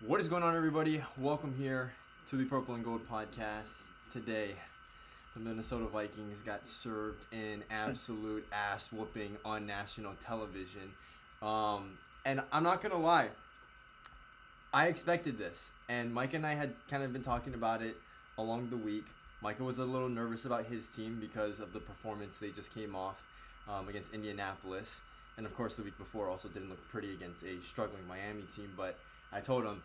What is going on, everybody? Welcome here to the Purple and Gold podcast. Today, the Minnesota Vikings got served an absolute ass whooping on national television. And I'm not going to lie, I expected this. And Micah and I had kind of been talking about it along the week. Micah was a little nervous about his team because of the performance they just came off against Indianapolis. And of course, the week before also didn't look pretty against a struggling Miami team. But I told him,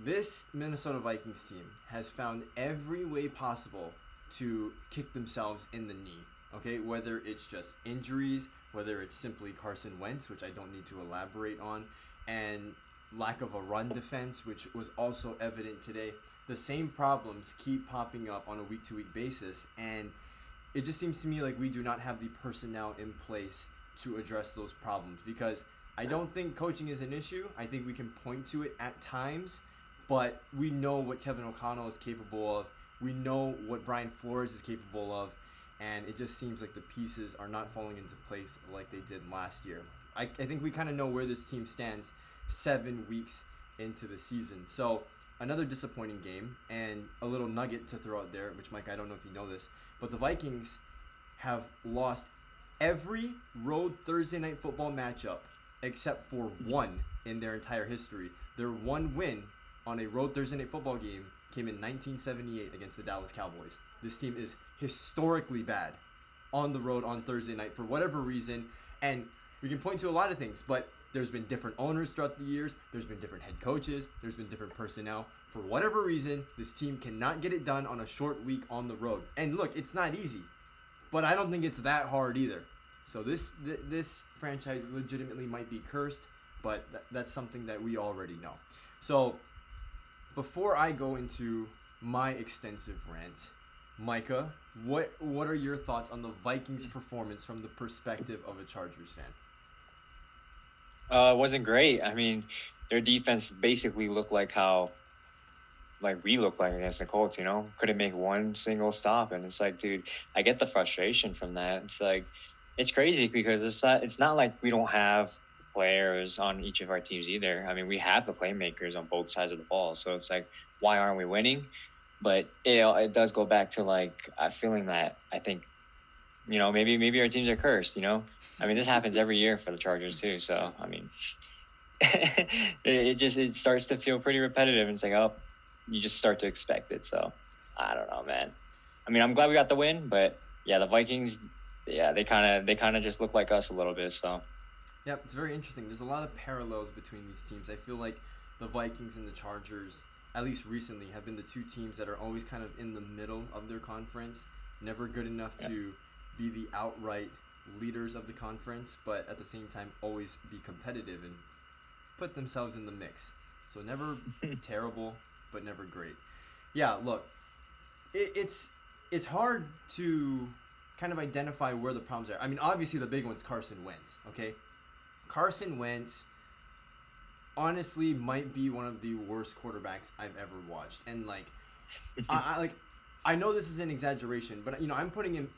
this Minnesota Vikings team has found every way possible to kick themselves in the knee, okay? Whether it's just injuries, whether it's simply Carson Wentz, which I don't need to elaborate on, and lack of a run defense, which was also evident today. The same problems keep popping up on a week-to-week basis, and it just seems to me like we do not have the personnel in place to address those problems, because I don't think coaching is an issue. I think we can point to it at times, but we know what Kevin O'Connell is capable of. We know what Brian Flores is capable of, and it just seems like the pieces are not falling into place like they did last year. I think we kind of know where this team stands 7 weeks into the season. So another disappointing game, and a little nugget to throw out there, which, Mike, I don't know if you know this, but the Vikings have lost every road Thursday night football matchup except for one in their entire history. Their one win on a road Thursday night football game came in 1978 against the Dallas Cowboys. This team is historically bad on the road on Thursday night for whatever reason, and we can point to a lot of things, but there's been different owners throughout the years, there's been different head coaches, there's been different personnel. For whatever reason, this team cannot get it done on a short week on the road. And look, it's not easy, but I don't think it's that hard either. So this franchise legitimately might be cursed, but that's something that we already know. So before I go into my extensive rant, Micah, what are your thoughts on the Vikings' performance from the perspective of a Chargers fan? It wasn't great. I mean, their defense basically looked like how we look like against the Colts, couldn't make one single stop. And it's like, dude, I get the frustration from that. It's like, it's crazy because it's not like we don't have players on each of our teams either. I mean, we have the playmakers on both sides of the ball. So it's like, why aren't we winning? But it does go back to like feeling that I think, maybe our teams are cursed, I mean, this happens every year for the Chargers too. So, I mean, it starts to feel pretty repetitive. It's like, oh, you just start to expect it. So I don't know, man. I mean, I'm glad we got the win, but yeah, the Vikings, yeah, they kind of just look like us a little bit. So Yeah, it's very interesting. There's a lot of parallels between these teams. I feel like the Vikings and the Chargers, at least recently, have been the two teams that are always kind of in the middle of their conference, never good enough to be the outright leaders of the conference, but at the same time always be competitive and put themselves in the mix. So never terrible, but never great. Yeah, look, it's hard to kind of identify where the problems are. I mean, obviously the big one's Carson Wentz, okay? Carson Wentz honestly might be one of the worst quarterbacks I've ever watched. And like I know this is an exaggeration, but I'm putting him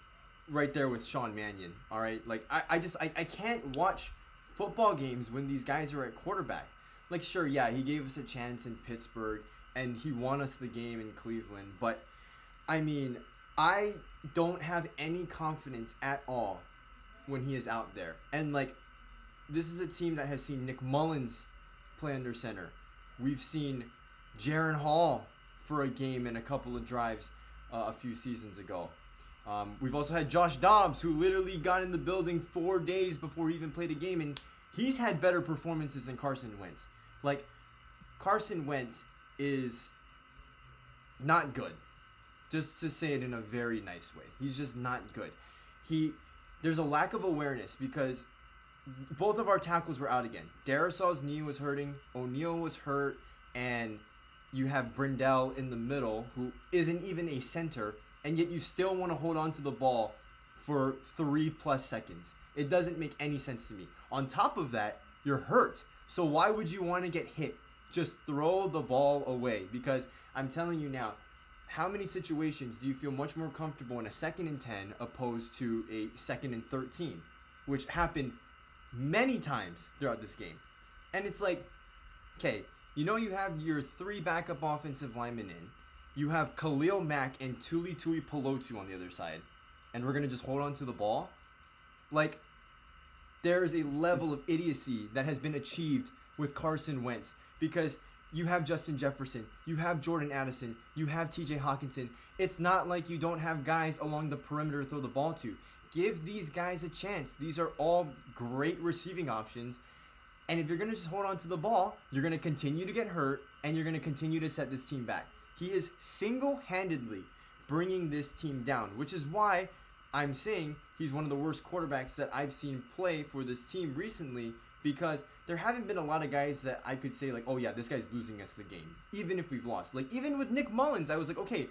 right there with Sean Mannion, all right? Like I can't watch football games when these guys are at quarterback. Like, sure, yeah, he gave us a chance in Pittsburgh and he won us the game in Cleveland, but I mean, I don't have any confidence at all when he is out there. And like, this is a team that has seen Nick Mullins play under center. We've seen Jaron Hall for a game and a couple of drives a few seasons ago. We've also had Josh Dobbs, who literally got in the building 4 days before he even played a game, and he's had better performances than Carson Wentz. Like, Carson Wentz is not good, just to say it in a very nice way. He's just not good. There's a lack of awareness because both of our tackles were out again. Darisaul's knee was hurting, O'Neal was hurt, and you have Brindell in the middle, who isn't even a center, and yet you still want to hold on to the ball for 3+ seconds. It doesn't make any sense to me. On top of that, you're hurt. So why would you want to get hit? Just throw the ball away. Because I'm telling you now, how many situations do you feel much more comfortable in a 2nd and 10 opposed to a 2nd and 13, which happened many times throughout this game? And it's like, okay, You have your 3 backup offensive linemen in. You have Khalil Mack and Tuli Pelotu on the other side. And we're going to just hold on to the ball? Like, there is a level of idiocy that has been achieved with Carson Wentz because you have Justin Jefferson, you have Jordan Addison, you have TJ Hawkinson. It's not like you don't have guys along the perimeter to throw the ball to. Give these guys a chance. These are all great receiving options. And if you're going to just hold on to the ball, you're going to continue to get hurt and you're going to continue to set this team back. He is single-handedly bringing this team down, which is why I'm saying he's one of the worst quarterbacks that I've seen play for this team recently, because there haven't been a lot of guys that I could say, like, oh yeah, this guy's losing us the game, even if we've lost. Like, even with Nick Mullins, I was like, okay,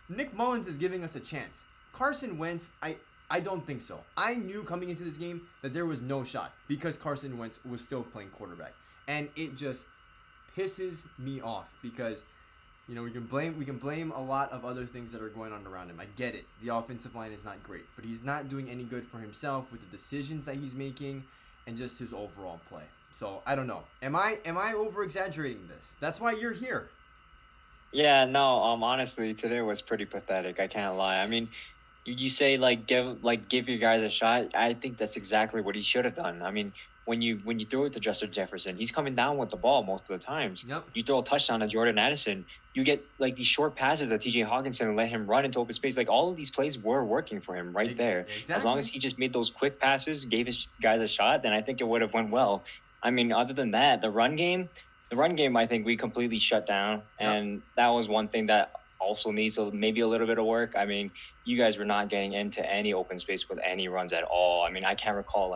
Nick Mullins is giving us a chance. Carson Wentz, I don't think so. I knew coming into this game that there was no shot because Carson Wentz was still playing quarterback. And it just pisses me off because, we can blame a lot of other things that are going on around him. I get it. The offensive line is not great, but he's not doing any good for himself with the decisions that he's making and just his overall play. So, I don't know. Am I over exaggerating this? That's why you're here. Yeah, no, honestly, today was pretty pathetic. I can't lie. I mean, you say give your guys a shot. I think that's exactly what he should have done. I mean, when you throw it to Justin Jefferson, he's coming down with the ball most of the times. Yep. You throw a touchdown to Jordan Addison, you get like these short passes to TJ Hawkinson and let him run into open space. Like all of these plays were working for him right there. Exactly. As long as he just made those quick passes, gave his guys a shot, then I think it would have went well. I mean, other than that, the run game, I think we completely shut down, and that was one thing that also needs maybe a little bit of work. I mean, you guys were not getting into any open space with any runs at all. I mean, I can't recall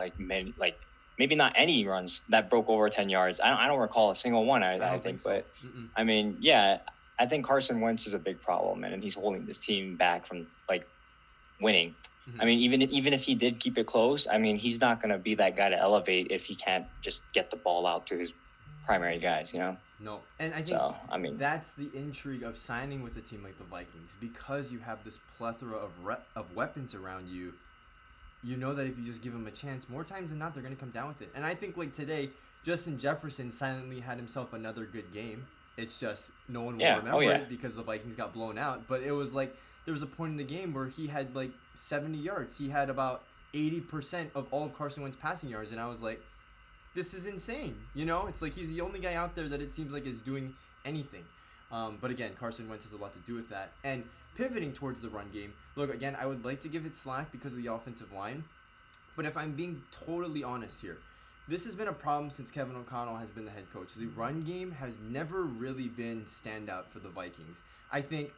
maybe not any runs that broke over 10 yards. I don't recall a single one. I think so. But I mean, yeah, I think Carson Wentz is a big problem, and he's holding this team back from winning. I mean, even if he did keep it close, I mean, he's not going to be that guy to elevate if he can't just get the ball out to his primary guys, No, and I think that's the intrigue of signing with a team like the Vikings, because you have this plethora of weapons around you. You know that if you just give them a chance, more times than not, they're going to come down with it. And I think today, Justin Jefferson silently had himself another good game. It's just no one will remember it because the Vikings got blown out. But it was there was a point in the game where he had 70 yards. He had about 80% of all of Carson Wentz's passing yards, and I was like, this is insane. It's like he's the only guy out there that it seems like is doing anything. But again, Carson Wentz has a lot to do with that. And pivoting towards the run game, look, again, I would like to give it slack because of the offensive line. But if I'm being totally honest here, this has been a problem since Kevin O'Connell has been the head coach. The run game has never really been standout for the Vikings. I think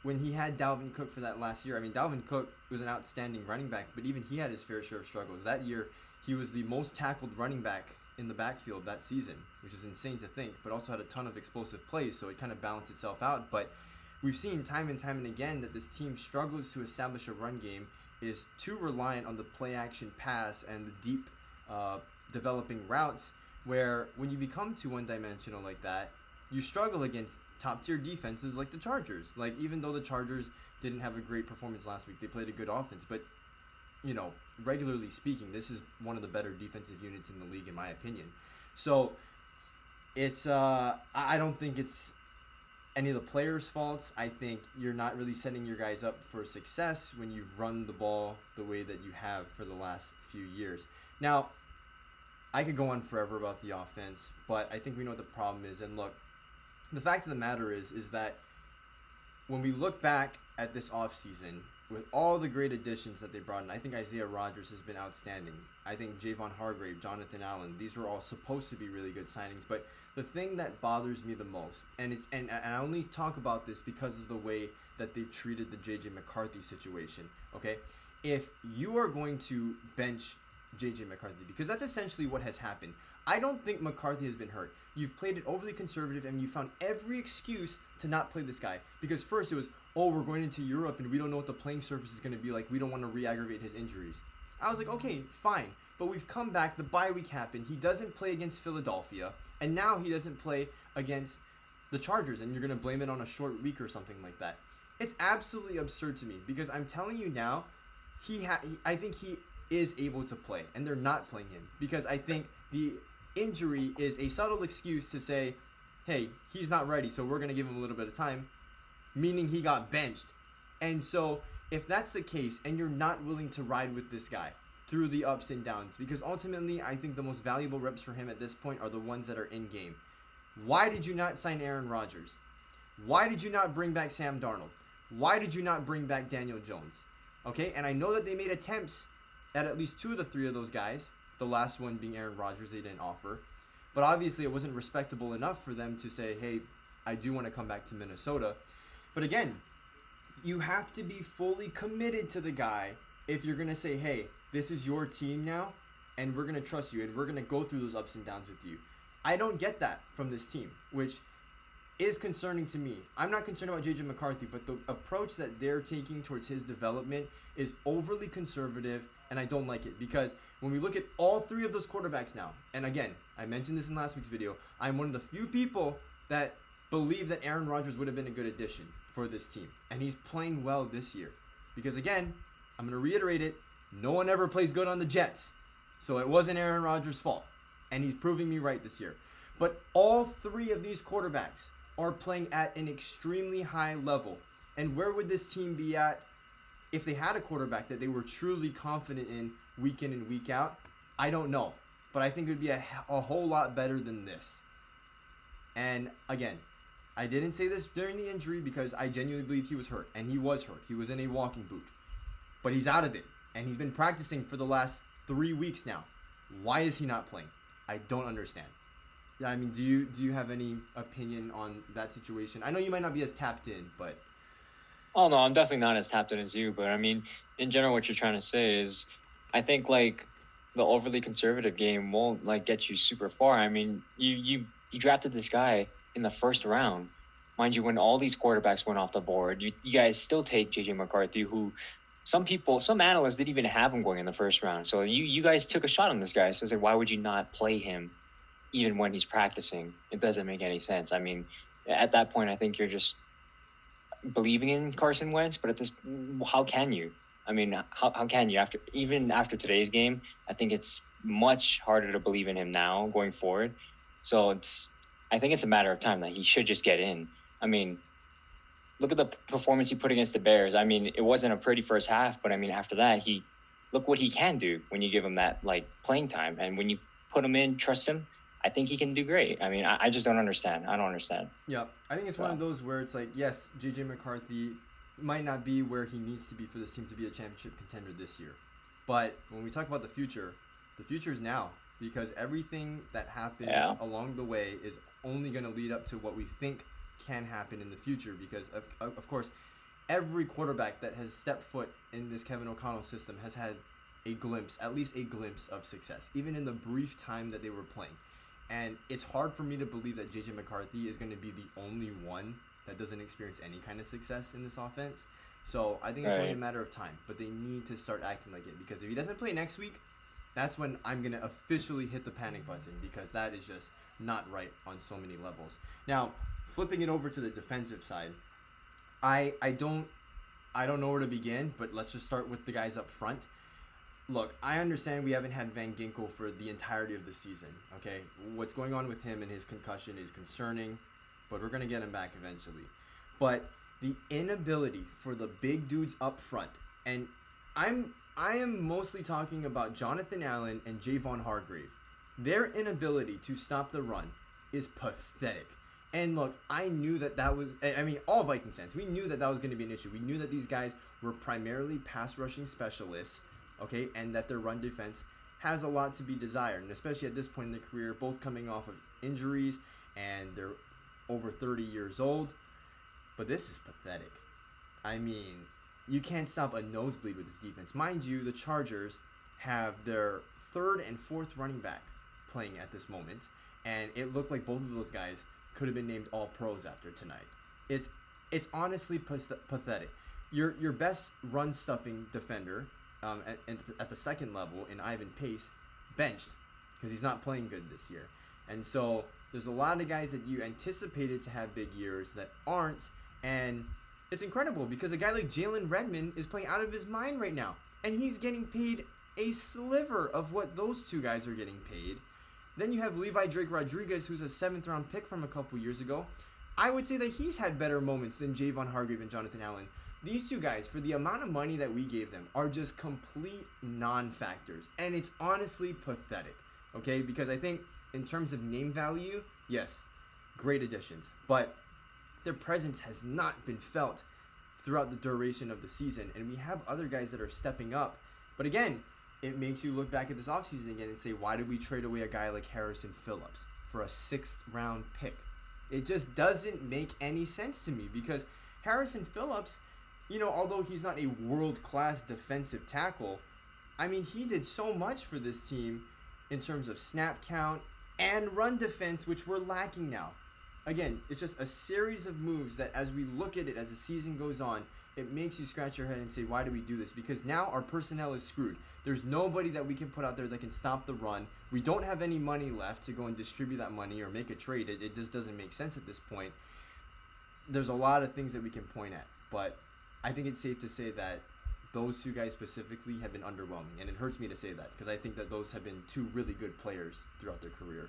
when he had Dalvin Cook for that last year, I mean, Dalvin Cook was an outstanding running back, but even he had his fair share of struggles. That year, he was the most tackled running back in the backfield that season, which is insane to think, but also had a ton of explosive plays, so it kind of balanced itself out. But we've seen time and time and again that this team struggles to establish a run game, is too reliant on the play-action pass and the deep developing routes, where when you become too one-dimensional like that, you struggle against top-tier defenses like the Chargers. Even though the Chargers didn't have a great performance last week, they played a good offense, but regularly speaking, this is one of the better defensive units in the league, in my opinion. So it's I don't think it's any of the players' faults. I think you're not really setting your guys up for success when you've run the ball the way that you have for the last few years. Now, I could go on forever about the offense, but I think we know what the problem is. And look, the fact of the matter is that when we look back at this offseason, with all the great additions that they brought in, I think Isaiah Rodgers has been outstanding. I think Javon Hargrave, Jonathan Allen, these were all supposed to be really good signings. But the thing that bothers me the most, and I only talk about this because of the way that they've treated the J.J. McCarthy situation, okay? If you are going to bench J.J. McCarthy, because that's essentially what has happened. I don't think McCarthy has been hurt. You've played it overly conservative, and you found every excuse to not play this guy. Because first it was, we're going into Europe, and we don't know what the playing surface is going to be like. We don't want to re-aggravate his injuries. I was like, okay, fine. But we've come back. The bye week happened. He doesn't play against Philadelphia, and now he doesn't play against the Chargers, and you're going to blame it on a short week or something like that. It's absolutely absurd to me, because I'm telling you now, I think he is able to play, and they're not playing him, because I think the injury is a subtle excuse to say, hey, he's not ready, so we're going to give him a little bit of time, meaning he got benched. And so if that's the case and you're not willing to ride with this guy through the ups and downs, because ultimately I think the most valuable reps for him at this point are the ones that are in game. Why did you not sign Aaron Rodgers? Why did you not bring back Sam Darnold? Why did you not bring back Daniel Jones? Okay, and I know that they made attempts at least 2 of the 3 of those guys. The last one being Aaron Rodgers, they didn't offer. But obviously it wasn't respectable enough for them to say, hey, I do want to come back to Minnesota. But again, you have to be fully committed to the guy if you're going to say, hey, this is your team now, and we're going to trust you, and we're going to go through those ups and downs with you. I don't get that from this team, which is concerning to me. I'm not concerned about J.J. McCarthy, but the approach that they're taking towards his development is overly conservative, and I don't like it, because when we look at all 3 of those quarterbacks now, and again, I mentioned this in last week's video, I'm one of the few people that believe that Aaron Rodgers would have been a good addition for this team, and he's playing well this year. Because again, I'm going to reiterate it, no one ever plays good on the Jets, so it wasn't Aaron Rodgers' fault, and he's proving me right this year. But all 3 of these quarterbacks are playing at an extremely high level. And where would this team be at if they had a quarterback that they were truly confident in week in and week out? I don't know. But I think it would be a whole lot better than this. And again, I didn't say this during the injury because I genuinely believe he was hurt. And he was hurt. He was in a walking boot. But he's out of it. And he's been practicing for the last 3 weeks now. Why is he not playing? I don't understand. Yeah, I mean, do you have any opinion on that situation? I know you might not be as tapped in, but... Oh, no, I'm definitely not as tapped in as you. But, I mean, in general, what you're trying to say is I think, like, the overly conservative game won't, like, get you super far. I mean, you drafted this guy in the first round. Mind you, when all these quarterbacks went off the board, you guys still take J.J. McCarthy, who some analysts didn't even have him going in the first round. So you guys took a shot on this guy. So it's like, why would you not play him even when he's practicing? It doesn't make any sense. I mean, at that point, I think you're just believing in Carson Wentz, but how can you? I mean, how can you after today's game? I think it's much harder to believe in him now going forward. So I think it's a matter of time that he should just get in. I mean, look at the performance he put against the Bears. I mean, it wasn't a pretty first half, but I mean, after that, look what he can do when you give him that like playing time, and when you put him in, trust him. I think he can do great. I mean, I just don't understand. I don't understand. Yeah, I think it's one of those where it's like, yes, J.J. McCarthy might not be where he needs to be for this team to be a championship contender this year. But when we talk about the future is now, because everything that happens along the way is only going to lead up to what we think can happen in the future. Because, of course, every quarterback that has stepped foot in this Kevin O'Connell system has had at least a glimpse of success, even in the brief time that they were playing. And it's hard for me to believe that J.J. McCarthy is going to be the only one that doesn't experience any kind of success in this offense. So I think it's only a matter of time. But they need to start acting like it. Because if he doesn't play next week, that's when I'm going to officially hit the panic button. Because that is just not right on so many levels. Now, flipping it over to the defensive side, I don't know where to begin. But let's just start with the guys up front. Look, I understand we haven't had Van Ginkel for the entirety of the season, okay? What's going on with him and his concussion is concerning, but we're going to get him back eventually. But the inability for the big dudes up front, and I am mostly talking about Jonathan Allen and Javon Hargrave. Their inability to stop the run is pathetic. And look, I knew that was, I mean, all Vikings fans, we knew that was going to be an issue. We knew that these guys were primarily pass rushing specialists, okay, and that their run defense has a lot to be desired, and especially at this point in their career, both coming off of injuries, and they're over 30 years old. But this is pathetic. I mean, you can't stop a nosebleed with this defense. Mind you, the Chargers have their third and fourth running back playing at this moment, and it looked like both of those guys could have been named All-Pros after tonight. It's honestly pathetic. Your best run-stuffing defender at the second level in Ivan Pace benched because he's not playing good this year. And so there's a lot of guys that you anticipated to have big years that aren't, and it's incredible because a guy like Jalen Redmond is playing out of his mind right now, and he's getting paid a sliver of what those two guys are getting paid. Then you have Levi Drake Rodriguez, who's a 7th-round pick from a couple years ago. I would say that he's had better moments than Javon Hargrave and Jonathan Allen. These two guys, for the amount of money that we gave them, are just complete non-factors. And it's honestly pathetic, okay? Because I think in terms of name value, yes, great additions. But their presence has not been felt throughout the duration of the season. And we have other guys that are stepping up. But again, it makes you look back at this offseason again and say, why did we trade away a guy like Harrison Phillips for a 6th-round pick? It just doesn't make any sense to me because Harrison Phillips, you know, although he's not a world-class defensive tackle, I mean, he did so much for this team in terms of snap count and run defense, which we're lacking now. Again, it's just a series of moves that as we look at it as the season goes on, it makes you scratch your head and say, why do we do this? Because now our personnel is screwed. There's nobody that we can put out there that can stop the run. We don't have any money left to go and distribute that money or make a trade. It just doesn't make sense at this point. There's a lot of things that we can point at, but I think it's safe to say that those two guys specifically have been underwhelming, and it hurts me to say that because I think that those have been two really good players throughout their career.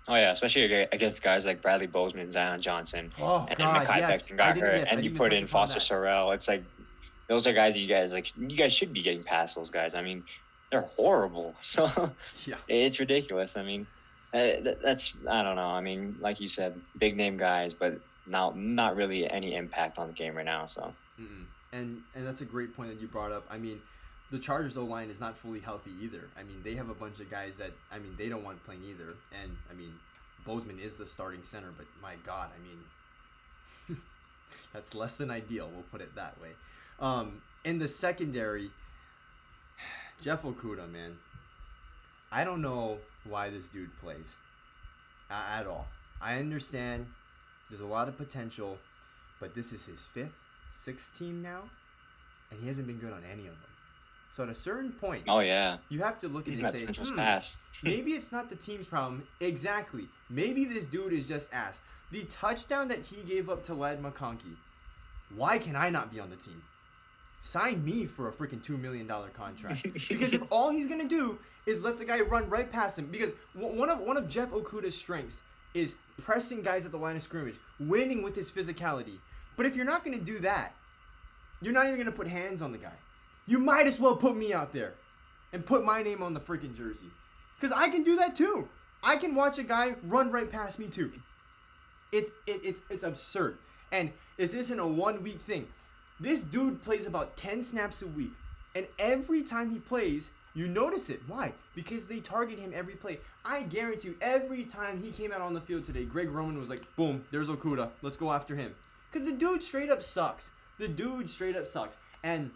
Oh yeah, especially against guys like Bradley Bozeman, Zion Johnson, and then Micah yes. got hurt, and you put in Foster Sorrell. It's like those are guys you guys should be getting past those guys. I mean, they're horrible. So yeah, it's ridiculous. I mean, that's I don't know. I mean, like you said, big name guys, but not really any impact on the game right now. So. Mm-mm. And that's a great point that you brought up. I mean, the Chargers O-line is not fully healthy either. I mean, they have a bunch of guys that, I mean, they don't want playing either. And, I mean, Bozeman is the starting center, but my God, I mean, that's less than ideal. We'll put it that way. In the secondary, Jeff Okudah, man, I don't know why this dude plays at all. I understand there's a lot of potential, but this is his 5th, 6th team now, and he hasn't been good on any of them. So at a certain point, you have to look at it and say, maybe it's not the team's problem. Exactly. Maybe this dude is just ass. The touchdown that he gave up to Ladd McConkey, why can I not be on the team? Sign me for a freaking $2 million contract. Because if all he's going to do is let the guy run right past him, because one of Jeff Okudah's strengths is pressing guys at the line of scrimmage, winning with his physicality. But if you're not going to do that, you're not even going to put hands on the guy. You might as well put me out there and put my name on the freaking jersey. Because I can do that too. I can watch a guy run right past me too. It's absurd. And this isn't a 1 week thing. This dude plays about 10 snaps a week. And every time he plays, you notice it. Why? Because they target him every play. I guarantee you, every time he came out on the field today, Greg Roman was like, boom, there's Okudah. Let's go after him. Because the dude straight up sucks. And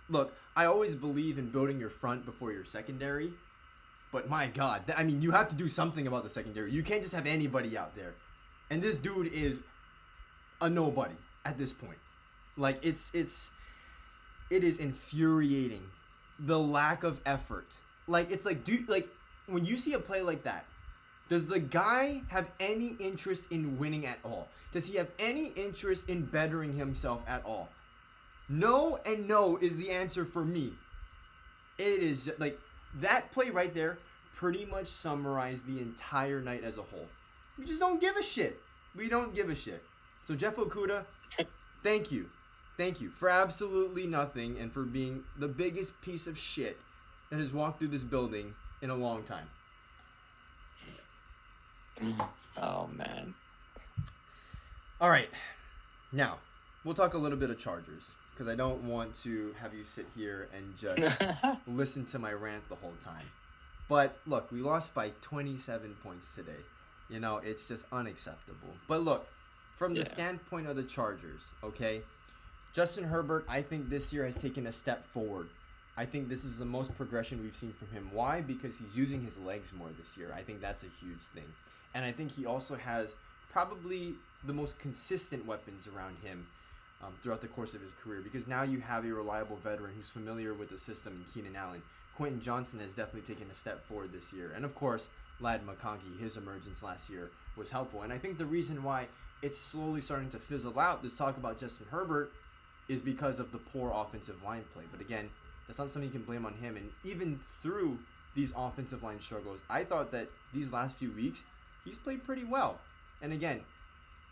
look, I always believe in building your front before your secondary. But my God, I mean, you have to do something about the secondary. You can't just have anybody out there. And this dude is a nobody at this point. Like, it is infuriating. The lack of effort. Like, it's like, dude, like, when you see a play like that, does the guy have any interest in winning at all? Does he have any interest in bettering himself at all? No and no is the answer for me. It is just, like, that play right there pretty much summarized the entire night as a whole. We just don't give a shit. We don't give a shit. So Jeff Okudah, thank you. Thank you for absolutely nothing and for being the biggest piece of shit that has walked through this building in a long time. Oh, man. All right. Now, we'll talk a little bit of Chargers because I don't want to have you sit here and just listen to my rant the whole time. But look, we lost by 27 points today. You know, it's just unacceptable. But look, from the standpoint of the Chargers, okay, Justin Herbert, I think this year has taken a step forward. I think this is the most progression we've seen from him. Why? Because he's using his legs more this year. I think that's a huge thing. And I think he also has probably the most consistent weapons around him throughout the course of his career. Because now you have a reliable veteran who's familiar with the system in Keenan Allen. Quentin Johnson has definitely taken a step forward this year. And of course, Ladd McConkey, his emergence last year was helpful. And I think the reason why it's slowly starting to fizzle out, this talk about Justin Herbert, is because of the poor offensive line play. But again, that's not something you can blame on him. And even through these offensive line struggles. I thought that these last few weeks, he's played pretty well. And again,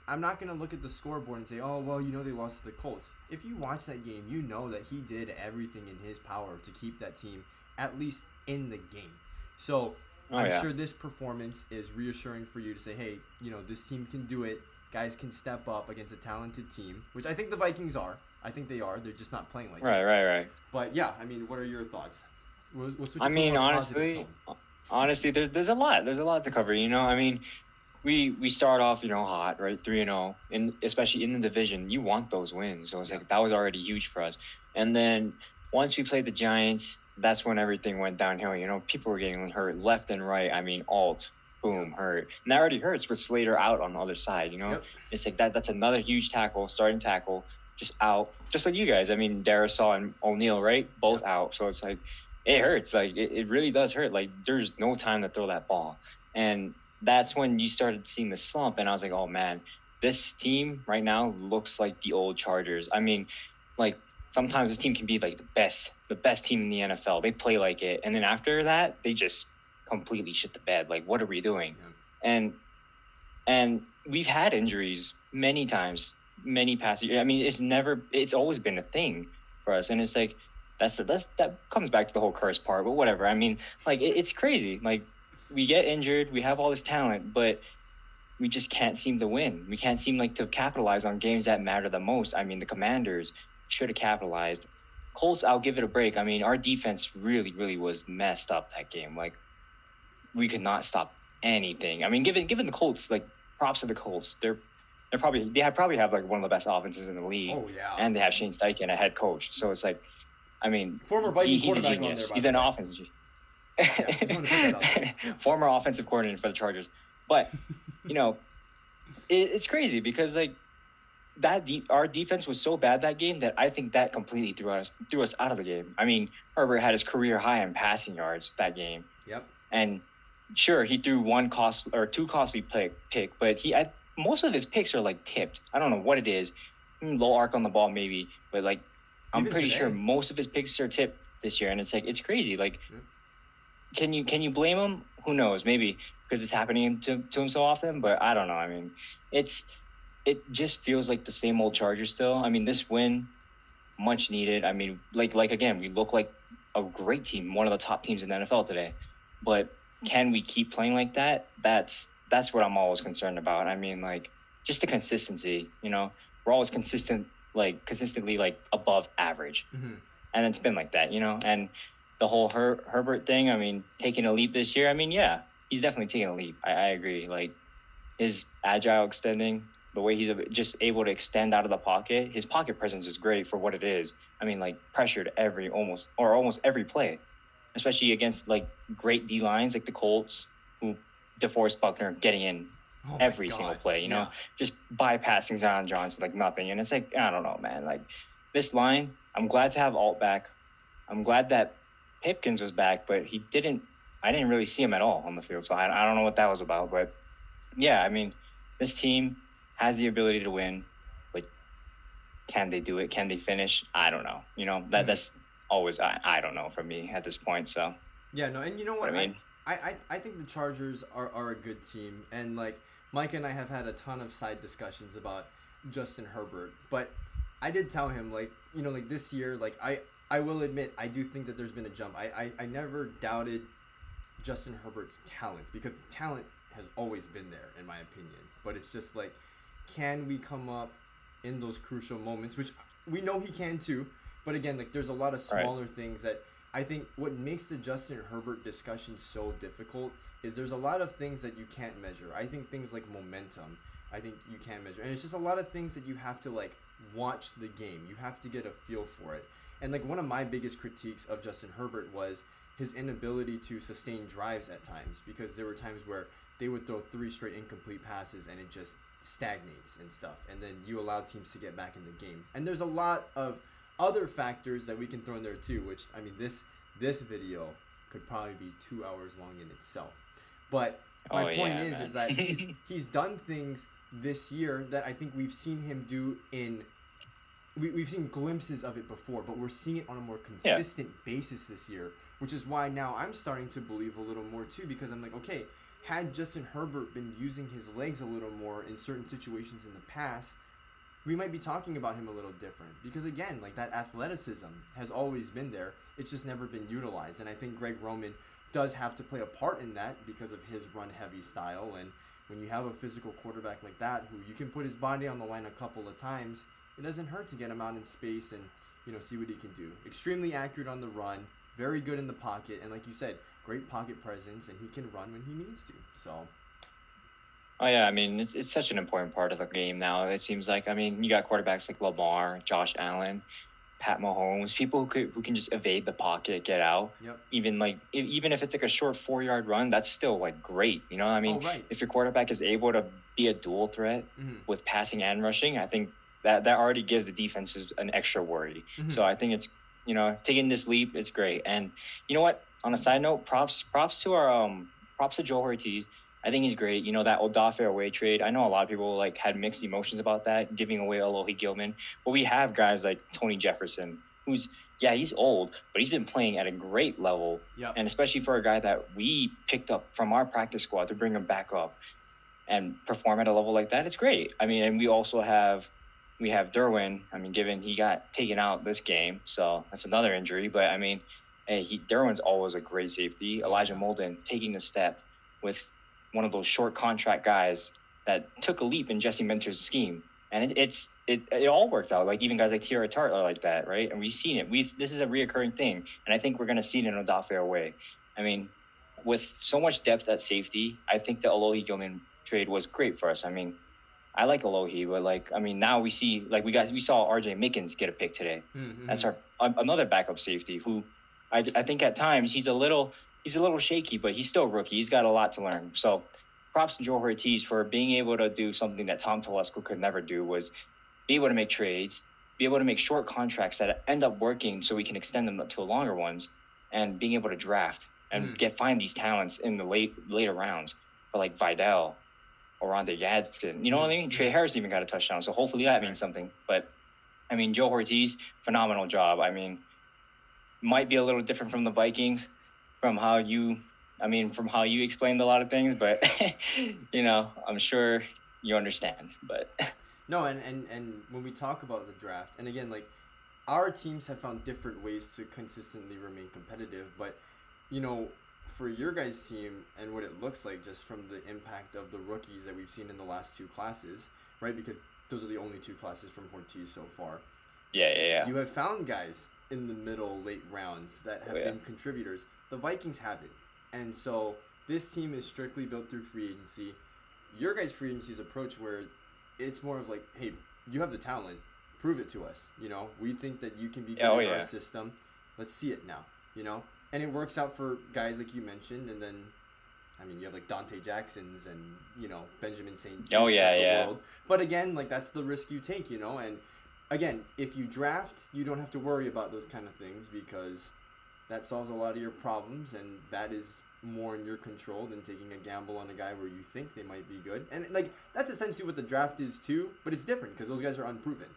I'm not going to look at the scoreboard and say, oh, well, they lost to the Colts. If you watch that game, you know that he did everything in his power to keep that team at least in the game. So I'm sure this performance is reassuring for you to say, hey, this team can do it. Guys can step up against a talented team, which I think the Vikings are. I think they are. They're just not playing like that. Right. But yeah, I mean, what are your thoughts? We'll switch I to mean, a more positive tone. honestly, there's a lot. There's a lot to cover. I mean, we start off, hot, right? 3-0, and especially in the division, you want those wins. So it's like that was already huge for us. And then once we played the Giants, that's when everything went downhill. People were getting hurt left and right. I mean, boom, hurt. And that already hurts with Slater out on the other side. It's like that's another huge tackle, starting tackle, just out, just like you guys. I mean, Darisaw and O'Neal, right? Both out. So it's like it hurts. Like it really does hurt. Like there's no time to throw that ball. And that's when you started seeing the slump, and I was like, oh man, this team right now looks like the old Chargers. I mean, like sometimes this team can be like the best team in the NFL. They play like it, and then after that, they just completely shit the bed. Like, what are we doing? Yeah. And we've had injuries many times, many past years. I mean, it's always been a thing for us, and it's like that comes back to the whole curse part. But whatever. I mean, like it's crazy. Like we get injured, we have all this talent, but we just can't seem to win. We can't seem to capitalize on games that matter the most. I mean, the Commanders should have capitalized. Colts, I'll give it a break. I mean, our defense really, really was messed up that game. Like, we could not stop anything. I mean, given the Colts, props to the Colts. They probably have one of the best offenses in the league. Oh yeah. And they have Shane Steichen, a head coach. So it's like, I mean, former Viking he's a quarterback genius. on there. He's an offense. Former offensive coordinator for the Chargers. But it's crazy because our defense was so bad that game that I think that completely threw us out of the game. I mean, Herbert had his career high in passing yards that game. Yep. And sure, he threw two costly pick, but most of his picks are tipped. I don't know what it is. Low arc on the ball maybe, but I'm pretty sure most of his picks are tipped this year, and it's crazy. Can you blame him? Who knows? Maybe because it's happening to him so often, but I don't know. I mean, it just feels like the same old Chargers still. I mean, this win, much needed. I mean, again, we look like a great team, one of the top teams in the NFL today. But can we keep playing like that? That's what I'm always concerned about. I mean, just the consistency. We're always consistently above average, and it's been like that. And the whole Herbert thing. I mean, taking a leap this year. I mean, yeah, he's definitely taking a leap. I agree. His agile extending, the way he's just able to extend out of the pocket. His pocket presence is great for what it is. I mean, pressured almost every play, especially against great D lines like the Colts, who DeForest Buckner getting in every single play. Just bypassing Zion Johnson like nothing. And it's I don't know, man. This line, I'm glad to have Alt back. I'm glad that Pipkins was back, but I didn't really see him at all on the field. So I don't know what that was about. But yeah, I mean, this team has the ability to win, but can they do it? Can they finish? I don't know. That's always I don't know for me at this point. So yeah, no, and you know what I mean? I think the Chargers are a good team, and Micah and I have had a ton of side discussions about Justin Herbert, but I did tell him this year I will admit I do think that there's been a jump. I never doubted Justin Herbert's talent, because the talent has always been there in my opinion, but it's just can we come up in those crucial moments, which we know he can too, but again there's a lot of smaller things that I think what makes the Justin Herbert discussion so difficult is there's a lot of things that you can't measure. I think things like momentum, I think you can't measure, and it's just a lot of things that you have to watch the game. You have to get a feel for it. And one of my biggest critiques of Justin Herbert was his inability to sustain drives at times, because there were times where they would throw 3 straight incomplete passes and it just stagnates and stuff, and then you allow teams to get back in the game. And there's a lot of other factors that we can throw in there too, which I mean this video could probably be 2 hours long in itself. But my point is that he's done things this year that I think we've seen him do in we've seen glimpses of it before, but we're seeing it on a more Yeah. consistent basis this year, which is why now I'm starting to believe a little more too, because I'm like, okay, had Justin Herbert been using his legs a little more in certain situations in the past, we might be talking about him a little different. Because again, like that athleticism has always been there. It's just never been utilized. And I think Greg Roman does have to play a part in that because of his run heavy style. And when you have a physical quarterback like that who you can put his body on the line a couple of times, it doesn't hurt to get him out in space and, see what he can do. Extremely accurate on the run, very good in the pocket, and like you said, great pocket presence, and he can run when he needs to. So Oh yeah, I mean it's such an important part of the game now. It seems like, I mean, you got quarterbacks like Lamar, Josh Allen, Pat Mahomes, people who can just evade the pocket, get out. yep. Even like even if it's like a short 4 yard run, that's still like great. You know, I mean, Oh right. if your quarterback is able to be a dual threat Mm-hmm. with passing and rushing, I think that already gives the defenses an extra worry. Mm-hmm. So I think it's, taking this leap, it's great. And you know what? On a side note, props to Joe Ortiz. I think he's great. That Odafe away trade, I know a lot of people like had mixed emotions about that, giving away Alohi Gilman. But we have guys like Tony Jefferson, who's, yeah, he's old, but he's been playing at a great level. Yep. And especially for a guy that we picked up from our practice squad to bring him back up and perform at a level like that, it's great. I mean, and we have Derwin. I mean, given he got taken out this game, so that's another injury. But I mean, Derwin's always a great safety. Elijah Molden taking the step with one of those short contract guys that took a leap in Jesse Minter's scheme, and it all worked out. Like even guys like Tiara Tart are like that, right? And we've seen it. This is a reoccurring thing, and I think we're going to see it in Odafe away. I mean, with so much depth at safety, I think the Alohi Gilman trade was great for us. I mean, I like Alohi, but like, I mean, now we see, like, we saw RJ Mickens get a pick today. Mm-hmm. That's another backup safety who I think at times he's a little shaky, but he's still a rookie. He's got a lot to learn. So props to Joe Ortiz for being able to do something that Tom Telesco could never do, was be able to make trades, be able to make short contracts that end up working so we can extend them to longer ones, and being able to draft and find these talents in the later rounds for like Vidal or Rondé Gadsden. You know what I mean? Trey Harris even got a touchdown, so hopefully that means something. But I mean, Joe Ortiz, phenomenal job. I mean, might be a little different from the Vikings, from how you explained a lot of things, but I'm sure you understand. But no, and when we talk about the draft, and again, like, our teams have found different ways to consistently remain competitive, but for your guys' team and what it looks like just from the impact of the rookies that we've seen in the last two classes, right? Because those are the only two classes from Ortiz so far. Yeah. You have found guys in the middle, late rounds that have been contributors. The Vikings haven't. And so this team is strictly built through free agency. Your guys' free agency's approach where it's more of like, hey, you have the talent. Prove it to us. We think that you can be good in our system. Let's see it now, And it works out for guys like you mentioned. And then, I mean, you have like Dante Jacksons and, Benjamin St. Oh, yeah. World. But again, like, that's the risk you take, And again, if you draft, you don't have to worry about those kind of things because that solves a lot of your problems, and that is more in your control than taking a gamble on a guy where you think they might be good. And like, that's essentially what the draft is too, but it's different because those guys are unproven,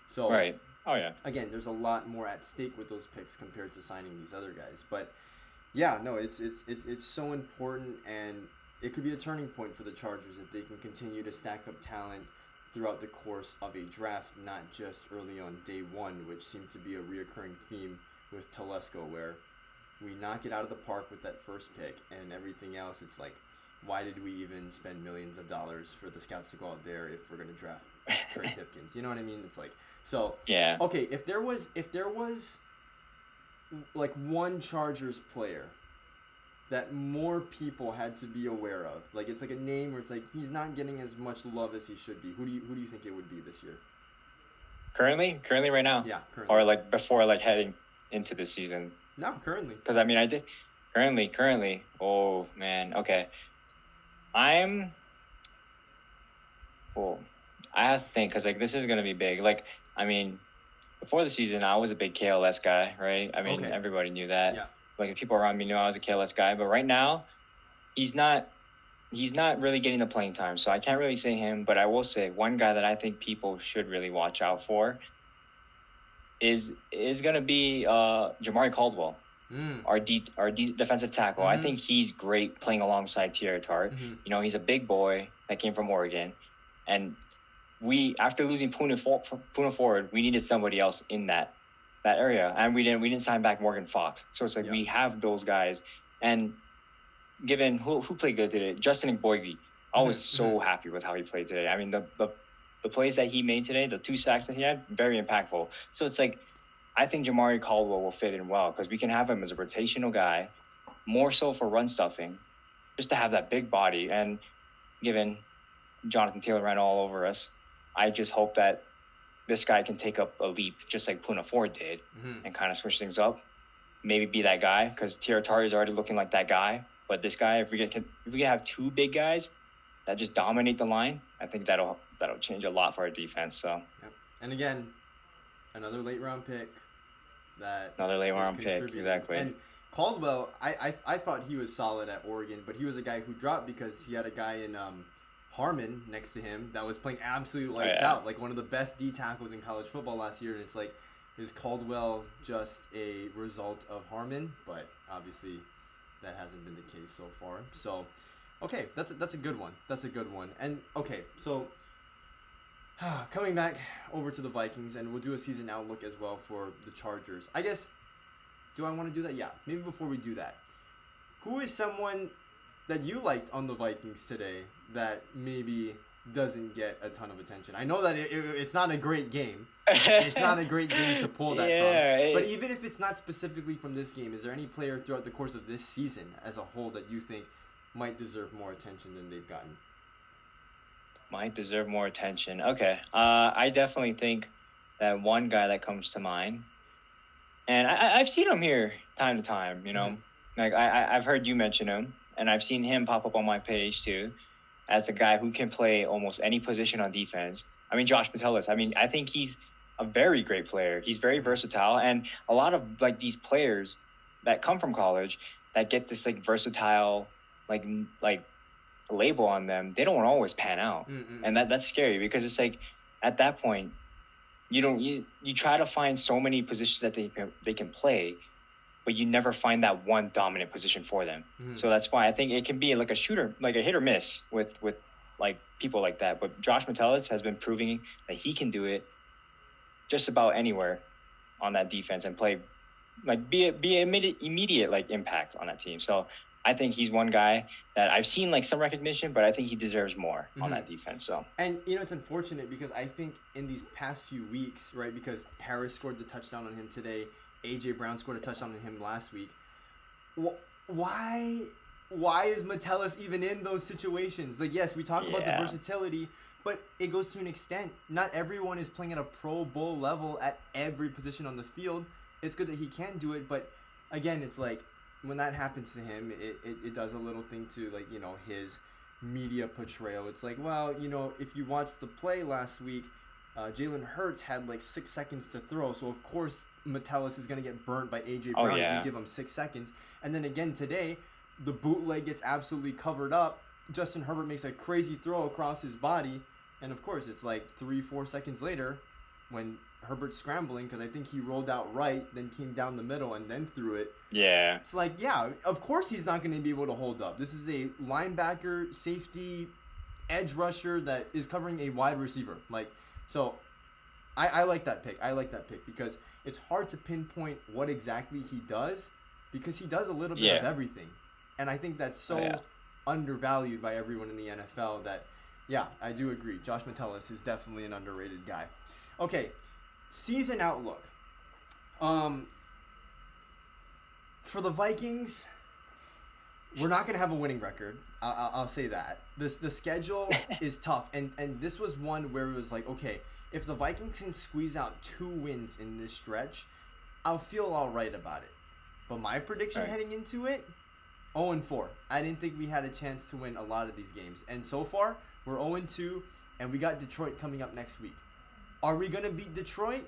So right. Oh yeah. Again, there's a lot more at stake with those picks compared to signing these other guys. But yeah, no, it's so important, and it could be a turning point for the Chargers if they can continue to stack up talent throughout the course of a draft, not just early on day one, which seemed to be a reoccurring theme with Telesco, where we knock it out of the park with that first pick, and everything else, it's like, why did we even spend millions of dollars for the scouts to go out there if we're going to draft Trey Pipkins? You know what I mean? It's like, so, yeah. Okay, if there was like one Chargers player that more people had to be aware of, like, it's like a name where it's like he's not getting as much love as he should be, who do you think it would be this year? Currently right now? Yeah, currently. Or like before, like heading into the season? No, currently. Because I mean, I did currently. Oh man, okay. I have to think, because like this is gonna be big. Like, I mean, before the season, I was a big KLS guy, right? I mean, everybody knew that. Yeah. Like, if people around me knew I was a KLS guy, but right now, he's not really getting the playing time, so I can't really say him. But I will say one guy that I think people should really watch out for is gonna be Jamari Caldwell, Mm. our defensive tackle. I think he's great playing alongside Tierra Tart. You know, he's a big boy that came from Oregon, and we after losing Puna Ford, we needed somebody else in that area, and we didn't sign back Morgan Fox. So it's like we have those guys, and given who played good today, Justin Igboigi. I was so happy with how he played today. I mean, the plays that he made today, the 2 sacks that he had, very impactful. So it's like, I think Jamari Caldwell will fit in well because we can have him as a rotational guy, more so for run stuffing, just to have that big body. And given Jonathan Taylor ran all over us, I just hope that this guy can take up a leap, just like Puna Ford did, and kind of switch things up. Maybe be that guy because Tierra Tari is already looking like that guy. But this guy, if we can have 2 big guys that just dominate the line, I think that'll change a lot for our defense. So. Yep. And again, another late round pick. Exactly. And Caldwell, I thought he was solid at Oregon, but he was a guy who dropped because he had a guy in Harmon next to him that was playing absolute lights out, like one of the best D tackles in college football last year. And it's like, is Caldwell just a result of Harmon? But obviously, that hasn't been the case so far. So, okay, that's a good one. That's a good one. And okay, so coming back over to the Vikings, and we'll do a season outlook as well for the Chargers. I guess, do I want to do that? Yeah, maybe before we do that, who is someone that you liked on the Vikings today that maybe doesn't get a ton of attention? I know that it's not a great game. It's not a great game to pull that from. But even if it's not specifically from this game, is there any player throughout the course of this season as a whole that you think might deserve more attention than they've gotten? Might deserve more attention. Okay. I definitely think that one guy that comes to mind, and I've seen him here time to time, you know, like I've heard you mention him, and I've seen him pop up on my page too, as a guy who can play almost any position on defense. I mean, Josh Metellus. I mean, I think he's a very great player. He's very versatile, and a lot of like these players that come from college that get this like versatile, like label on them, they don't always pan out. And that's scary because it's like at that point you try to find so many positions that they can play, but you never find that one dominant position for them. So that's why I think it can be like a shooter, like a hit or miss with like people like that. But Josh Metellus has been proving that he can do it just about anywhere on that defense and play like be immediate like impact on that team. So I think he's one guy that I've seen like some recognition, but I think he deserves more on that defense. So, and you know, it's unfortunate because I think in these past few weeks, right, because Harris scored the touchdown on him today, AJ Brown scored a touchdown on him last week. Why is Metellus even in those situations? Like, yes, we talk about the versatility, but it goes to an extent. Not everyone is playing at a Pro Bowl level at every position on the field. It's good that he can do it, but again, it's like, when that happens to him, it does a little thing to, like, you know, his media portrayal. It's like, well, you know, if you watched the play last week, Jalen Hurts had like 6 seconds to throw, so of course Metellus is going to get burnt by AJ Brown if you give him 6 seconds. And then again today, the bootleg gets absolutely covered up. Justin Herbert makes a crazy throw across his body, and of course it's like 3-4 seconds later when Herbert's scrambling, because I think he rolled out right, then came down the middle and then threw it. Yeah. It's like, yeah, of course he's not going to be able to hold up. This is a linebacker, safety, edge rusher that is covering a wide receiver. Like, so I like that pick. I like that pick because it's hard to pinpoint what exactly he does because he does a little bit of everything. And I think that's so undervalued by everyone in the NFL that, yeah, I do agree. Josh Metellus is definitely an underrated guy. Okay, season outlook. For the Vikings, we're not going to have a winning record. I'll say that. The schedule is tough. And this was one where it was like, okay, if the Vikings can squeeze out 2 wins in this stretch, I'll feel all right about it. But my prediction heading into it, 0-4. I didn't think we had a chance to win a lot of these games. And so far, we're 0-2, and we got Detroit coming up next week. Are we going to beat Detroit?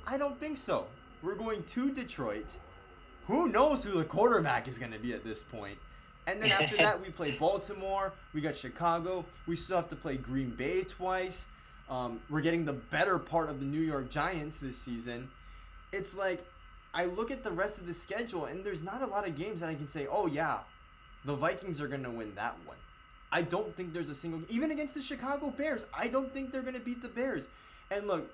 I don't think so. We're going to Detroit. Who knows who the quarterback is going to be at this point? And then after that, we play Baltimore. We got Chicago. We still have to play Green Bay twice. We're getting the better part of the New York Giants this season. it's like I look at the rest of the schedule and there's not a lot of games that I can say, oh yeah, the Vikings are gonna win that one. I don't think there's a single, even against the Chicago Bears, I don't think they're gonna beat the Bears. And look,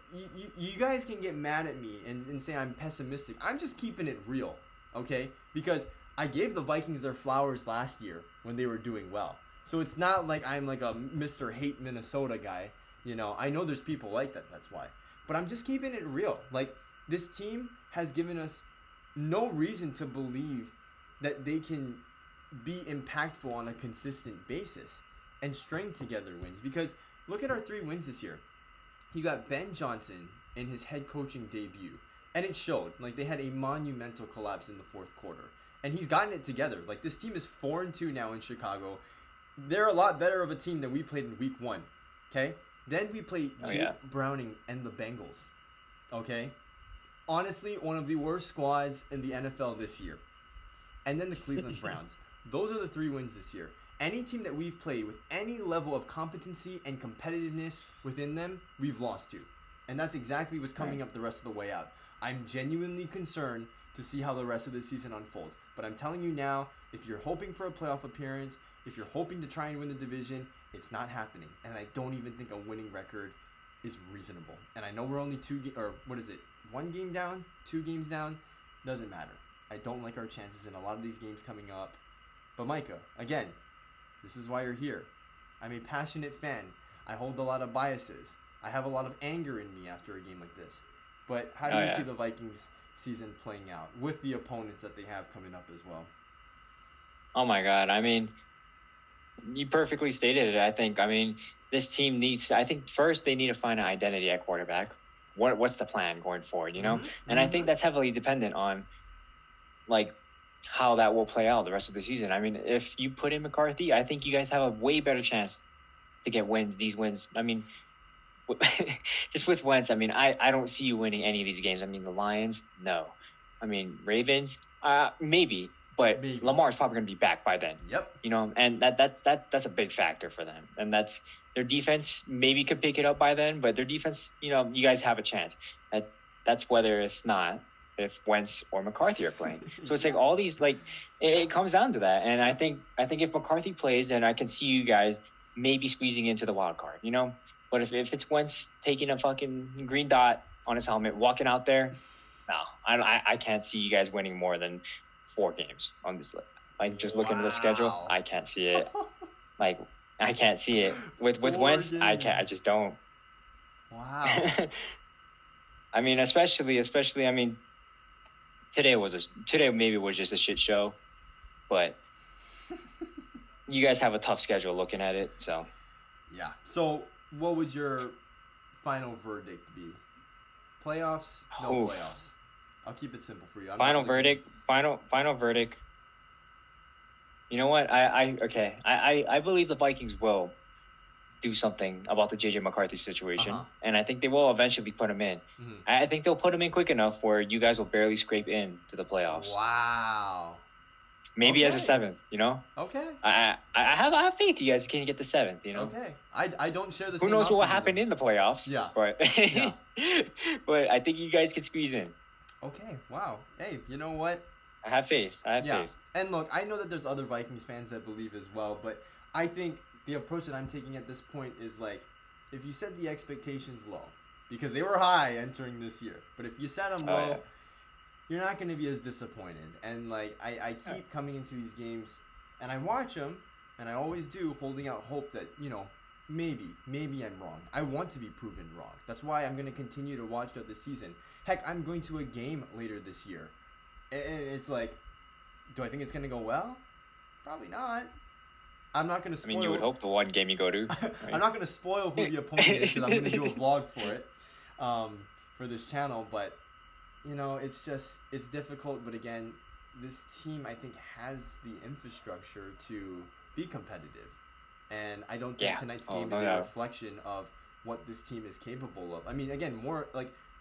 you guys can get mad at me and say I'm pessimistic. I'm just keeping it real, okay? Because I gave the Vikings their flowers last year when they were doing well. So it's not like I'm like a Mr. Hate Minnesota guy. You know, I know there's people like that, that's why. But I'm just keeping it real. Like, this team has given us no reason to believe that they can be impactful on a consistent basis and string together wins. Because look at our 3 wins this year. You got Ben Johnson in his head coaching debut. And it showed. Like, they had a monumental collapse in the 4th quarter. And he's gotten it together. Like, this team is 4-2 now in Chicago. They're a lot better of a team than we played in week 1. Okay? Then we played Jake Browning and the Bengals. Okay? Honestly, one of the worst squads in the NFL this year. And then the Cleveland Browns. Those are the 3 wins this year. Any team that we've played with any level of competency and competitiveness within them, we've lost to. And that's exactly what's coming up the rest of the way out. I'm genuinely concerned to see how the rest of the season unfolds. But I'm telling you now, if you're hoping for a playoff appearance, if you're hoping to try and win the division, it's not happening. And I don't even think a winning record is reasonable. And I know we're only 1 game down, 2 games down, doesn't matter. I don't like our chances in a lot of these games coming up. But Micah, again, this is why you're here. I'm a passionate fan. I hold a lot of biases. I have a lot of anger in me after a game like this. But how do you see the Vikings season playing out with the opponents that they have coming up as well? Oh my God. I mean, you perfectly stated it. I mean, this team needs, I think first they need to find an identity at quarterback. What's the plan going forward, you know? And I think that's heavily dependent on, like, how that will play out the rest of the season. I mean, if you put in McCarthy, I think you guys have a way better chance to get these wins. I mean, just with Wentz, I mean, I don't see you winning any of these games. I mean, the Lions, no. I mean, Ravens, maybe. But Lamar's probably going to be back by then. Yep. You know, and that's a big factor for them. And that's their defense maybe could pick it up by then, but their defense, you know, you guys have a chance. That's whether if Wentz or McCarthy are playing. So it's like all these, like, it comes down to that. And I think if McCarthy plays, then I can see you guys maybe squeezing into the wild card, you know? But if it's Wentz taking a fucking green dot on his helmet, walking out there, no, I can't see you guys winning more than 4 games on this. Like, just looking at the schedule, I can't see it. Like, I can't see it with Wentz. Games. I just don't. Wow. I mean, especially. I mean, today maybe was just a shit show, but you guys have a tough schedule looking at it. So. Yeah. So, what would your final verdict be? Playoffs? No playoffs. I'll keep it simple for you. Final verdict. You know what? I believe the Vikings will do something about the JJ McCarthy situation, and I think they will eventually put him in. I think they'll put him in quick enough where you guys will barely scrape in to the playoffs. Wow. Maybe as a 7th, you know. Okay. I have faith you guys can get the 7th, you know. Okay. I don't share the. Who knows what will happen in the playoffs? Yeah. But but I think you guys can squeeze in. Okay. Wow. Hey, you know what? I have faith. Faith. And look, I know that there's other Vikings fans that believe as well, but I think the approach that I'm taking at this point is like, if you set the expectations low, because they were high entering this year, but if you set them low, you're not going to be as disappointed. And like, I keep coming into these games, and I watch them, and I always do, holding out hope that, you know, maybe I'm wrong. I want to be proven wrong. That's why I'm going to continue to watch throughout the season. Heck, I'm going to a game later this year. And it's like, do I think it's going to go well? Probably not. I'm not going to spoil. I mean, you would hope the one game you go to. Right? I'm not going to spoil who the opponent is because I'm going to do a vlog for it, for this channel. But, you know, it's difficult. But again, this team, I think, has the infrastructure to be competitive. And I don't think tonight's game is a reflection of what this team is capable of. I mean, again, more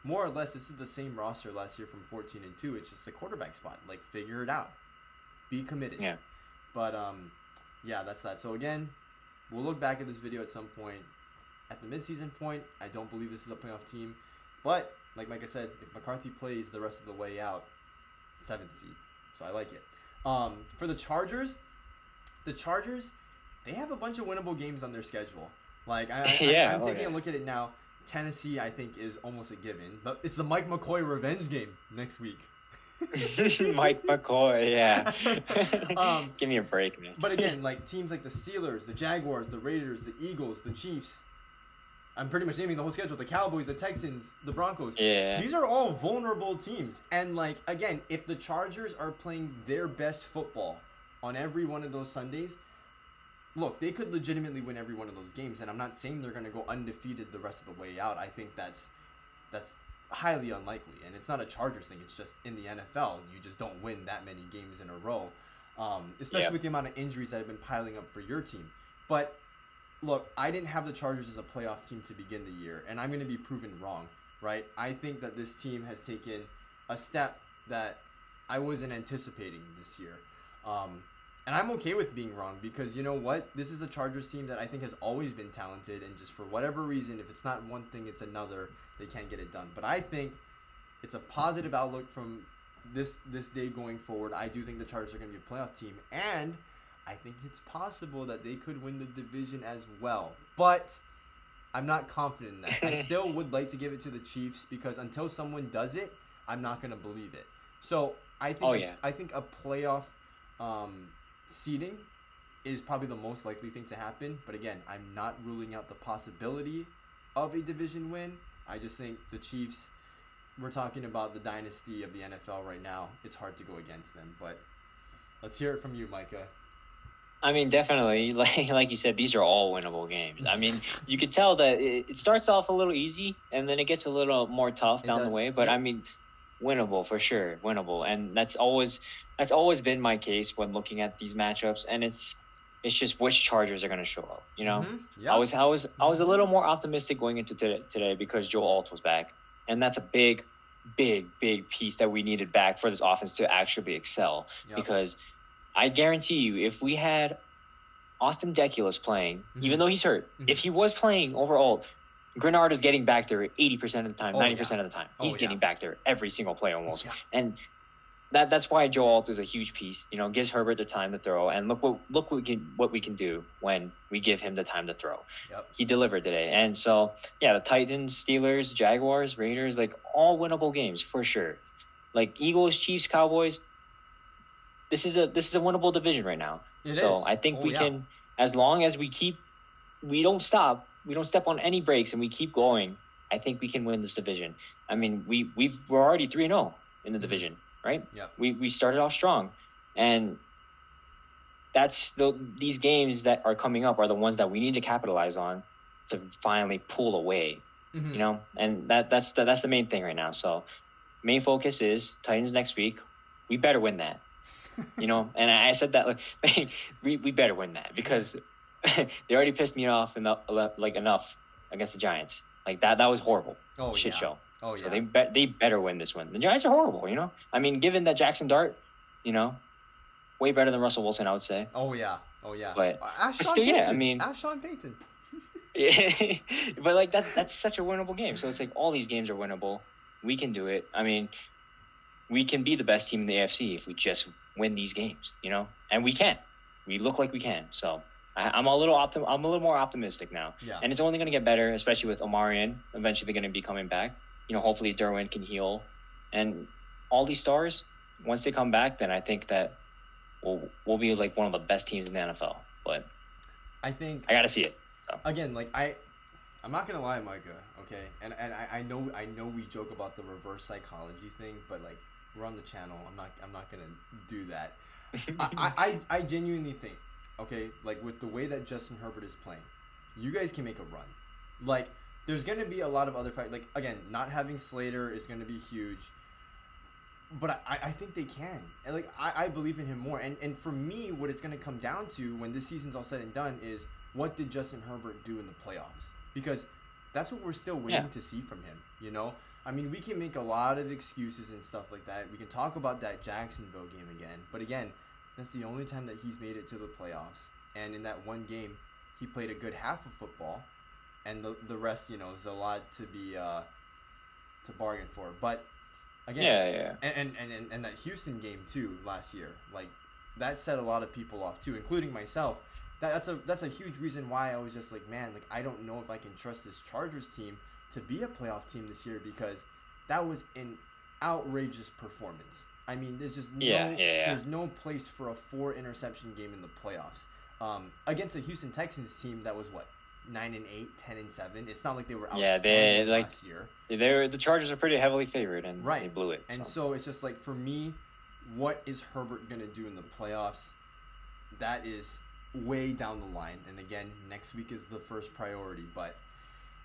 or less, this is the same roster last year from 14-2. It's just a quarterback spot. Like, figure it out. Be committed. Yeah. But, yeah, that's that. So, again, we'll look back at this video at some point. At the midseason point, I don't believe this is a playoff team. But like Micah said, if McCarthy plays the rest of the way out, 7th seed. So I like it. For the Chargers, they have a bunch of winnable games on their schedule. Like I'm taking a look at it now. Tennessee, I think, is almost a given. But it's the Mike McCoy revenge game next week. Mike McCoy, yeah. Give me a break, man. But again, like teams like the Steelers, the Jaguars, the Raiders, the Eagles, the Chiefs. I'm pretty much naming the whole schedule. The Cowboys, the Texans, the Broncos. Yeah. These are all vulnerable teams. And, like, again, if the Chargers are playing their best football on every one of those Sundays, look, they could legitimately win every one of those games. And I'm not saying they're going to go undefeated the rest of the way out. I think that's highly unlikely. And it's not a Chargers thing. It's just in the NFL, you just don't win that many games in a row, especially with the amount of injuries that have been piling up for your team. But look, I didn't have the Chargers as a playoff team to begin the year, and I'm going to be proven wrong, right? I think that this team has taken a step that I wasn't anticipating this year. And I'm okay with being wrong because you know what? This is a Chargers team that I think has always been talented, and just for whatever reason, if it's not one thing, it's another, they can't get it done. But I think it's a positive outlook from this day going forward. I do think the Chargers are going to be a playoff team, and I think it's possible that they could win the division as well. But I'm not confident in that. I still would like to give it to the Chiefs because until someone does it, I'm not going to believe it. So I think I think a playoff seeding is probably the most likely thing to happen. But again, I'm not ruling out the possibility of a division win. I just think the Chiefs, we're talking about the dynasty of the NFL right now. It's hard to go against them. But let's hear it from you, Micah. I mean, definitely, like you said, these are all winnable games. I mean, you could tell that it starts off a little easy, and then it gets a little more tough down the way. But I mean, winnable for sure, winnable, and that's always been my case when looking at these matchups. And it's just which Chargers are going to show up. You know, I was a little more optimistic going into today because Joe Alt was back, and that's a big piece that we needed back for this offense to actually excel. Because I guarantee you, if we had Austin Deculus playing, even though he's hurt, if he was playing overall, Grenard is getting back there 80% of the time, 90% of the time. He's getting back there every single play almost. And that's why Joe Alt is a huge piece. You know, gives Herbert the time to throw. And look what we can do when we give him the time to throw. He delivered today. And so, yeah, the Titans, Steelers, Jaguars, Raiders, like all winnable games for sure. Like Eagles, Chiefs, Cowboys, this is a winnable division right now. I think we can, as long as we don't stop, we don't step on any brakes, and we keep going, I think we can win this division. I mean, we're already 3-0 in the division, right? We started off strong, and that's these games that are coming up are the ones that we need to capitalize on to finally pull away. You know, and that's the main thing right now. So main focus is Titans next week. We better win that. You know, and I said that like we better win that because they already pissed me off enough against the Giants. Like that was horrible. Show. So they better win this one. The Giants are horrible, you know. I mean, given that Jackson Dart, you know, way better than Russell Wilson, I would say. But still, I mean, Sean Payton. But like that's such a winnable game. So it's like all these games are winnable. We can do it. I mean, we can be the best team in the AFC if we just win these games, you know, and we can. We look like we can. So I'm a little more optimistic now. And it's only going to get better, especially with Omarion eventually going to be coming back. You know, hopefully Derwin can heal, and all these stars, once they come back, then I think that we'll be like one of the best teams in the NFL. But I think I got to see it. So again, like I'm not gonna lie, Micah. Okay, and I know we joke about the reverse psychology thing, but like we're on the channel. I'm not gonna do that. I genuinely think, okay, like with the way that Justin Herbert is playing, you guys can make a run. Like there's gonna be a lot of other factors. Like again, not having Slater is gonna be huge. But I think they can. And like I believe in him more. And for me, what it's gonna come down to when this season's all said and done is what did Justin Herbert do in the playoffs? Because that's what we're still waiting to see from him, you know? I mean, we can make a lot of excuses and stuff like that. We can talk about that Jacksonville game again. But again, that's the only time that he's made it to the playoffs. And in that one game, he played a good half of football. And the rest, you know, is a lot to be to bargain for. But again, and that Houston game too last year, like that set a lot of people off too, including myself. That's a huge reason why I was just like, man, like I don't know if I can trust this Chargers team to be a playoff team this year, because that was an outrageous performance. I mean, there's just there's no place for a 4 interception game in the playoffs. Against a Houston Texans team that was what, 9-8, 10-7. It's not like they were outstanding last year. The Chargers are pretty heavily favored, and they blew it. And so it's just like, for me, what is Herbert gonna do in the playoffs? That is way down the line. And again, next week is the first priority. But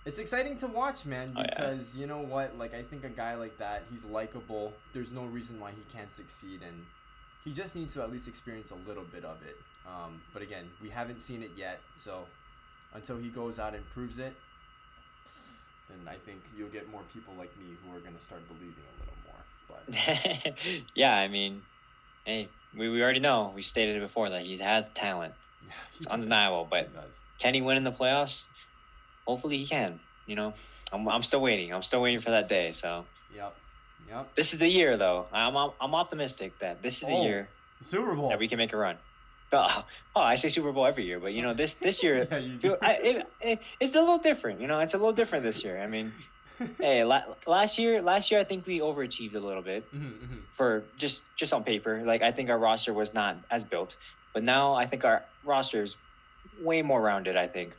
it's exciting to watch, man, because you know what? Like, I think a guy like that, he's likable. There's no reason why he can't succeed, and he just needs to at least experience a little bit of it. But again, we haven't seen it yet, so until he goes out and proves it, then I think you'll get more people like me who are going to start believing a little more. But yeah, I mean, hey, we already know. We stated it before that he has talent. Yeah, it's undeniable, but can he win in the playoffs? Hopefully he can. You know, I'm still waiting. I'm still waiting for that day. So. Yep. This is the year, though. I'm optimistic that this is the year. Super Bowl. That we can make a run. I say Super Bowl every year, but you know this year, it's a little different. You know, it's a little different this year. I mean, hey, last year I think we overachieved a little bit for just on paper. Like, I think our roster was not as built, but now I think our roster is way more rounded. I think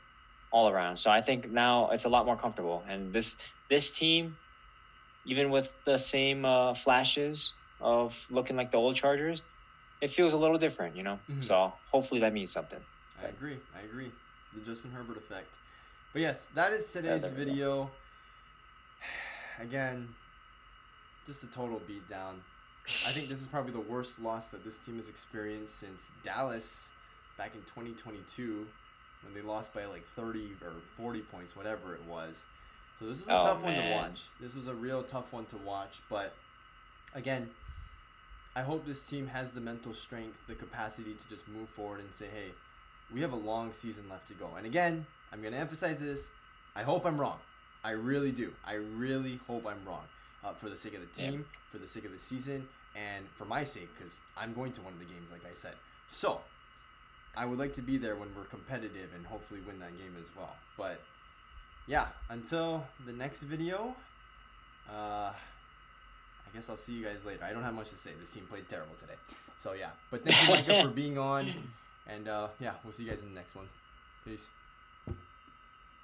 all around. So I think now it's a lot more comfortable. And this team, even with the same flashes of looking like the old Chargers, it feels a little different, you know? So hopefully that means something. I agree. The Justin Herbert effect. But yes, that is today's video. Again, just a total beatdown. I think this is probably the worst loss that this team has experienced since Dallas back in 2022, when they lost by like 30 or 40 points, whatever it was. So this is a tough one to watch. This was a real tough one to watch. But again, I hope this team has the mental strength, the capacity to just move forward and say, hey, we have a long season left to go. And again, I'm going to emphasize this. I hope I'm wrong. I really do. I really hope I'm wrong. For the sake of the team, for the sake of the season, and for my sake, because I'm going to one of the games, like I said. So, I would like to be there when we're competitive and hopefully win that game as well. But, yeah, until the next video, I guess I'll see you guys later. I don't have much to say. This team played terrible today. So, yeah. But thank you, Micah, for being on. And, yeah, we'll see you guys in the next one. Peace.